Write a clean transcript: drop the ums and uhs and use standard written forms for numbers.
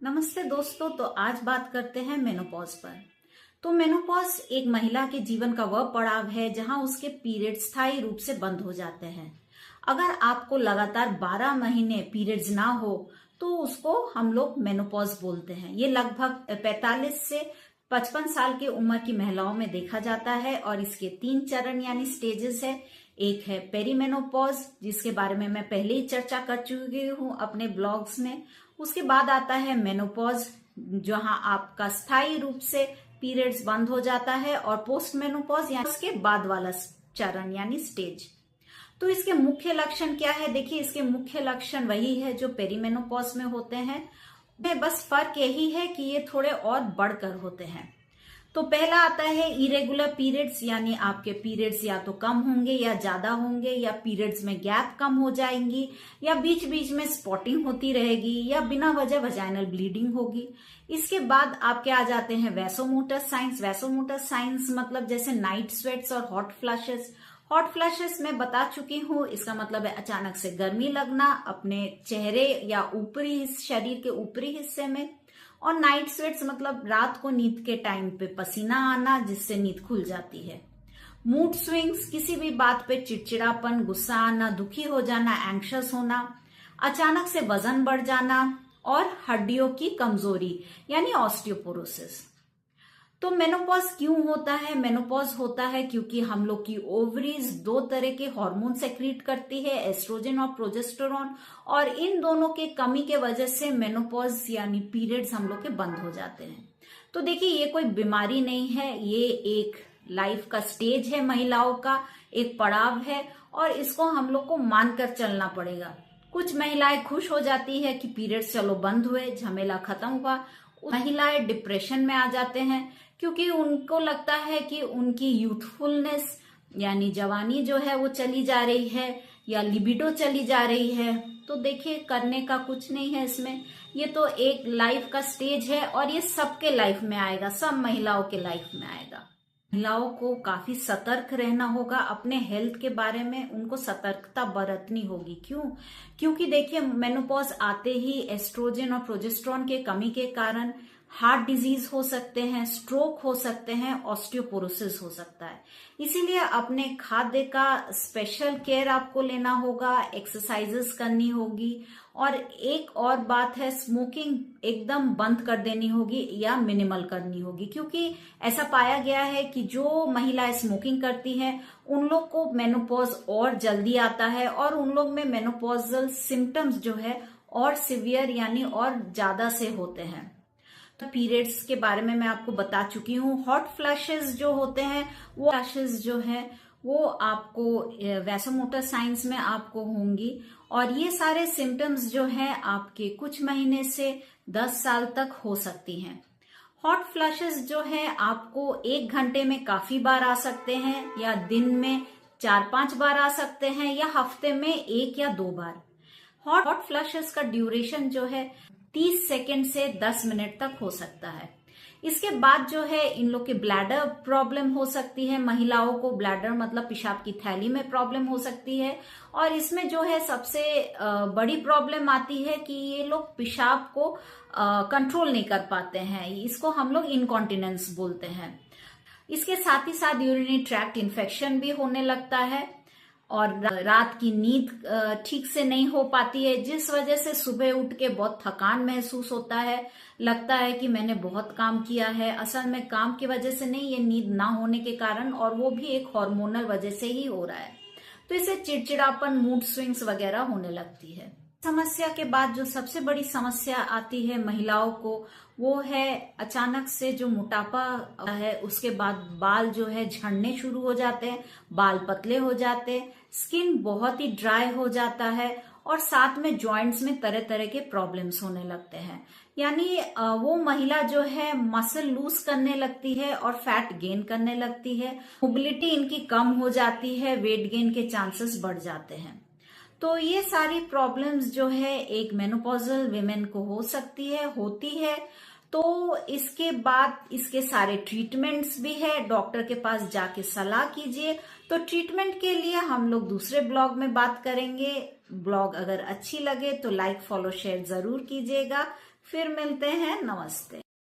नमस्ते दोस्तों। तो आज बात करते हैं मेनोपॉज पर। तो मेनोपॉज एक महिला के जीवन का वह पड़ाव है जहां उसके पीरियड्स स्थायी रूप से बंद हो जाते हैं। अगर आपको लगातार 12 महीने पीरियड्स ना हो तो उसको हम लोग मेनोपॉज बोलते हैं। ये लगभग 45 से 55 साल की उम्र की महिलाओं में देखा जाता है और इसके 3 चरण यानी स्टेजेस है। एक है पेरीमेनोपॉज, जिसके बारे में मैं पहले ही चर्चा कर चुकी हूँ अपने ब्लॉग्स में। उसके बाद आता है मेनोपॉज, जहां आपका स्थायी रूप से पीरियड्स बंद हो जाता है, और पोस्ट मेनोपॉज यानी उसके बाद वाला चरण यानी स्टेज। तो इसके मुख्य लक्षण क्या है? देखिए, इसके मुख्य लक्षण वही है जो पेरीमेनोपॉज में होते हैं। बस फर्क यही है कि ये थोड़े और बढ़कर होते हैं। तो पहला आता है इरेगुलर पीरियड्स, यानी आपके पीरियड्स या तो कम होंगे या ज्यादा होंगे, या पीरियड्स में गैप कम हो जाएंगी, या बीच बीच में स्पॉटिंग होती रहेगी, या बिना वजह वजाइनल ब्लीडिंग होगी। इसके बाद आपके आ जाते हैं वैसोमोटर साइंस। वैसोमोटर साइंस मतलब जैसे नाइट स्वेट्स और हॉट फ्लैशेस। हॉट फ्लैशेस मैं बता चुकी हूँ, इसका मतलब है अचानक से गर्मी लगना अपने चेहरे या ऊपरी शरीर के ऊपरी हिस्से में। और नाइट स्वेट्स मतलब रात को नींद के टाइम पे पसीना आना, जिससे नींद खुल जाती है। मूड स्विंग्स, किसी भी बात पे चिड़चिड़ापन, गुस्सा आना, दुखी हो जाना, एंग्शियस होना, अचानक से वजन बढ़ जाना, और हड्डियों की कमजोरी यानी ऑस्टियोपोरोसिस। तो मेनोपॉज क्यों होता है? मेनोपॉज होता है क्योंकि हम लोग की ओवरीज 2 तरह के हार्मोन सेक्रीट करती है, एस्ट्रोजन और प्रोजेस्टेरोन, और इन दोनों के कमी के वजह से मेनोपॉज यानी पीरियड्स हम लोग के बंद हो जाते हैं। तो देखिए, ये कोई बीमारी नहीं है, ये एक लाइफ का स्टेज है, महिलाओं का एक पड़ाव है, और इसको हम लोग को मानकर चलना पड़ेगा। कुछ महिलाएं खुश हो जाती है कि पीरियड्स चलो बंद हुए, झमेला खत्म हुआ। महिलाएं डिप्रेशन में आ जाते हैं क्योंकि उनको लगता है कि उनकी यूथफुलनेस यानी जवानी जो है वो चली जा रही है, या लिबिडो चली जा रही है। तो देखिए, करने का कुछ नहीं है इसमें। ये तो एक लाइफ का स्टेज है और ये सबके लाइफ में आएगा, सब महिलाओं के लाइफ में आएगा। महिलाओं को काफी सतर्क रहना होगा अपने हेल्थ के बारे में, उनको सतर्कता बरतनी होगी। क्योंकि देखिए, मेनोपॉज आते ही एस्ट्रोजन और प्रोजेस्टेरोन के कमी के कारण हार्ट डिजीज हो सकते हैं, स्ट्रोक हो सकते हैं, ऑस्टियोपोरोसिस हो सकता है। इसीलिए अपने खाद्य का स्पेशल केयर आपको लेना होगा, एक्सरसाइजेस करनी होगी, और एक और बात है, स्मोकिंग एकदम बंद कर देनी होगी या मिनिमल करनी होगी। क्योंकि ऐसा पाया गया है कि जो महिलाएं स्मोकिंग करती हैं उन लोग को मेनोपॉज और जल्दी आता है, और उन लोग में मेनोपॉजल सिम्टम्स जो है और सिवियर यानी और ज्यादा से होते हैं। तो पीरियड्स के बारे में मैं आपको बता चुकी हूँ। हॉट फ्लैशेस जो होते हैं, वो फ्लैशेस जो है वो आपको वैसोमोटर साइंस में आपको होंगी, और ये सारे सिम्टम्स जो हैं आपके कुछ महीने से 10 साल तक हो सकती हैं। हॉट फ्लैशेस जो है आपको 1 घंटे में काफी बार आ सकते हैं, या दिन में 4-5 बार आ सकते हैं, या हफ्ते में 1 या 2 बार। हॉट फ्लैशेस का ड्यूरेशन जो है 30 सेकेंड से 10 मिनट तक हो सकता है। इसके बाद जो है इन लोग के ब्लैडर प्रॉब्लम हो सकती है। महिलाओं को ब्लैडर मतलब पेशाब की थैली में प्रॉब्लम हो सकती है, और इसमें जो है सबसे बड़ी प्रॉब्लम आती है कि ये लोग पेशाब को कंट्रोल नहीं कर पाते हैं। इसको हम लोग इनकॉन्टिनेंस बोलते हैं। इसके साथ ही साथ यूरिनरी ट्रैक्ट इन्फेक्शन भी होने लगता है, और रात की नींद ठीक से नहीं हो पाती है, जिस वजह से सुबह उठ के बहुत थकान महसूस होता है। लगता है कि मैंने बहुत काम किया है, असल में काम की वजह से नहीं, ये नींद ना होने के कारण, और वो भी एक हार्मोनल वजह से ही हो रहा है। तो इससे चिड़चिड़ापन, मूड स्विंग्स वगैरह होने लगती है। समस्या के बाद जो सबसे बड़ी समस्या आती है महिलाओं को, वो है अचानक से जो मोटापा है, उसके बाद बाल जो है झड़ने शुरू हो जाते हैं, बाल पतले हो जाते हैं, स्किन बहुत ही ड्राई हो जाता है, और साथ में जॉइंट्स में तरह तरह के प्रॉब्लम्स होने लगते हैं। यानी वो महिला जो है मसल लूज करने लगती है और फैट गेन करने लगती है, मोबिलिटी इनकी कम हो जाती है, वेट गेन के चांसेस बढ़ जाते हैं। तो ये सारी प्रॉब्लम्स जो है एक मेनोपॉजल विमेन को हो सकती है, होती है। तो इसके बाद इसके सारे ट्रीटमेंट्स भी है, डॉक्टर के पास जाके सलाह कीजिए। तो ट्रीटमेंट के लिए हम लोग दूसरे ब्लॉग में बात करेंगे। ब्लॉग अगर अच्छी लगे तो लाइक, फॉलो, शेयर जरूर कीजिएगा। फिर मिलते हैं। नमस्ते।